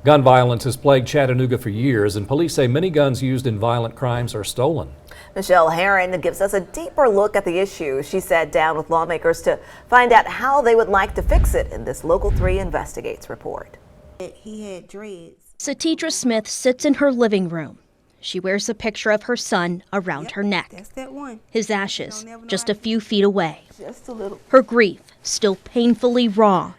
Gun violence has plagued Chattanooga for years, and police say many guns used in violent crimes are stolen. Michelle Herron gives us a deeper look at the issue. She sat down with lawmakers to find out how they would like to fix it in this Local 3 Investigates report. He had dreads. Satidra Smith sits in her living room. She wears a picture of her son around her neck. That's that one. His ashes just a few feet away. Just a little. Her grief still painfully raw.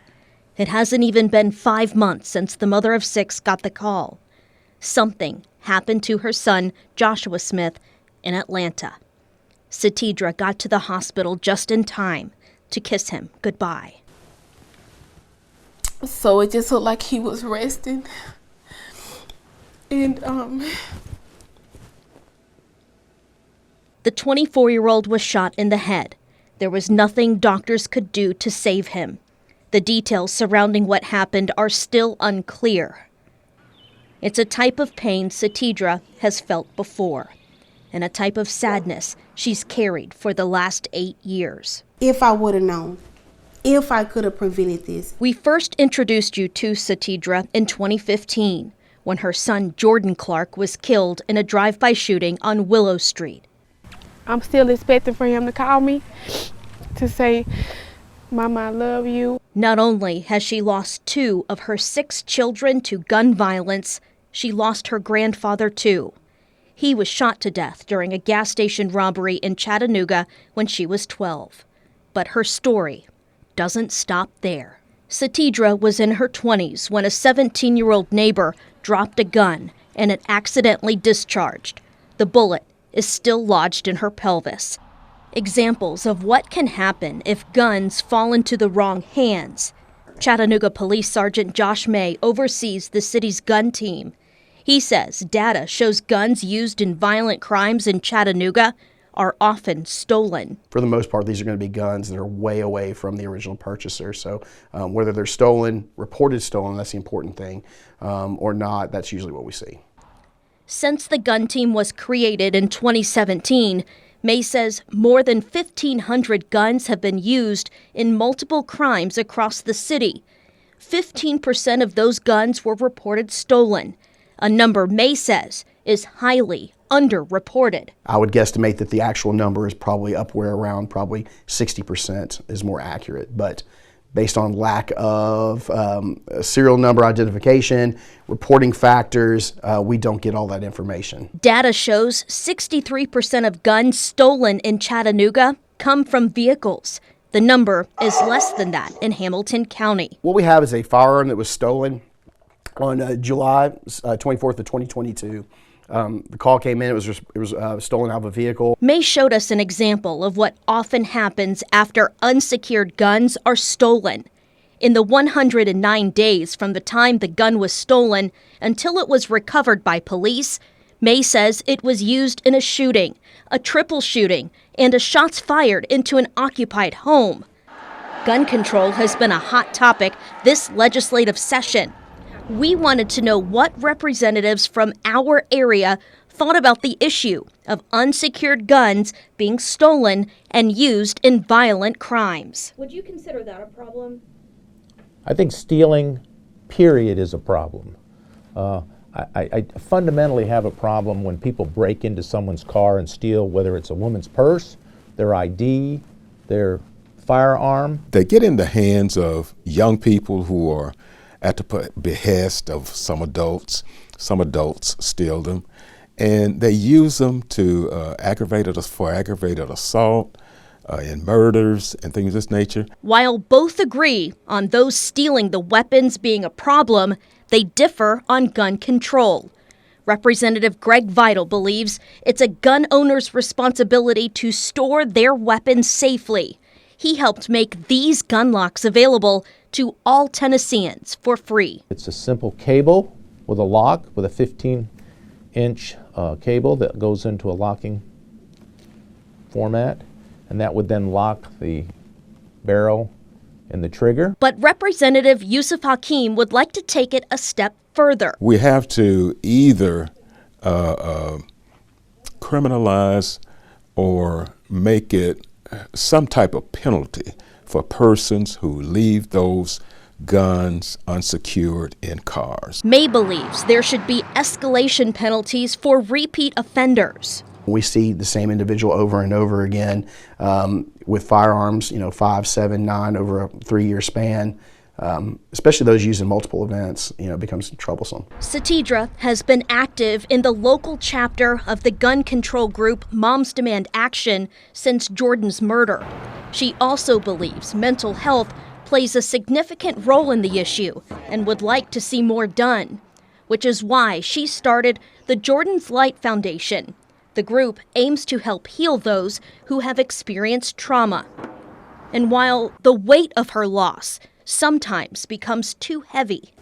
It hasn't even been 5 months since the mother of 6 got the call. Something happened to her son, Joshua Smith, in Atlanta. Satidra got to the hospital just in time to kiss him goodbye. So it just looked like he was resting. And the 24-year-old was shot in the head. There was nothing doctors could do to save him. The details surrounding what happened are still unclear. It's a type of pain Satidra has felt before, and a type of sadness she's carried for the last 8 years. If I would have known, if I could have prevented this. We first introduced you to Satidra in 2015, when her son Jordan Clark was killed in a drive-by shooting on Willow Street. I'm still expecting for him to call me to say, "Mama, I love you." Not only has she lost 2 of her 6 children to gun violence, she lost her grandfather too. He was shot to death during a gas station robbery in Chattanooga when she was 12. But her story doesn't stop there. Satidra was in her 20s when a 17-year-old neighbor dropped a gun and it accidentally discharged. The bullet is still lodged in her pelvis. Examples of what can happen if guns fall into the wrong hands. Chattanooga Police Sergeant Josh May oversees the city's gun team. He says data shows guns used in violent crimes in Chattanooga are often stolen. For the most part, these are going to be guns that are way away from the original purchaser. So whether they're stolen, reported stolen, that's the important thing, or not, that's usually what we see. Since the gun team was created in 2017, May says more than 1,500 guns have been used in multiple crimes across the city. 15% of those guns were reported stolen, a number May says is highly underreported. I would guesstimate that the actual number is probably upwhere around probably 60% is more accurate, but based on lack of serial number identification, reporting factors, we don't get all that information. Data shows 63% of guns stolen in Chattanooga come from vehicles. The number is less than that in Hamilton County. What we have is a firearm that was stolen on July 24th of 2022. The call came in, it was stolen out of a vehicle. May showed us an example of what often happens after unsecured guns are stolen. In the 109 days from the time the gun was stolen until it was recovered by police, May says it was used in a shooting, a triple shooting, and a shots fired into an occupied home. Gun control has been a hot topic this legislative session. We wanted to know what representatives from our area thought about the issue of unsecured guns being stolen and used in violent crimes. Would you consider that a problem? I think stealing, period, is a problem. I fundamentally have a problem when people break into someone's car and steal, whether it's a woman's purse, their ID, their firearm. They get in the hands of young people who are at the behest of some adults. Some adults steal them, and they use them to aggravated assault and murders and things of this nature. While both agree on those stealing the weapons being a problem, they differ on gun control. Representative Greg Vital believes it's a gun owner's responsibility to store their weapons safely. He helped make these gun locks available to all Tennesseans for free. It's a simple cable with a lock with a 15-inch cable that goes into a locking format, and that would then lock the barrel and the trigger. But Representative Yusuf Hakeem would like to take it a step further. We have to either criminalize or make it some type of penalty for persons who leave those guns unsecured in cars. May believes there should be escalation penalties for repeat offenders. We see the same individual over and over again with firearms, 5, 7, 9 over a 3-year span. Especially those used in multiple events, it becomes troublesome. Satidra has been active in the local chapter of the gun control group Moms Demand Action since Jordan's murder. She also believes mental health plays a significant role in the issue and would like to see more done, which is why she started the Jordan's Light Foundation. The group aims to help heal those who have experienced trauma. And while the weight of her loss sometimes becomes too heavy,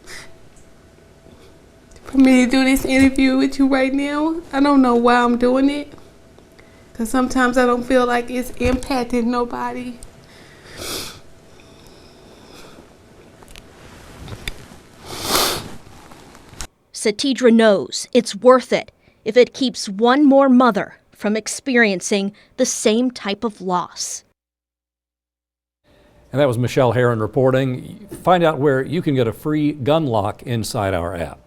For me to do this interview with you right now, I don't know why I'm doing it. Because sometimes I don't feel like it's impacting nobody. Satidra knows it's worth it if it keeps one more mother from experiencing the same type of loss. And that was Michelle Herron reporting. Find out where you can get a free gun lock inside our app.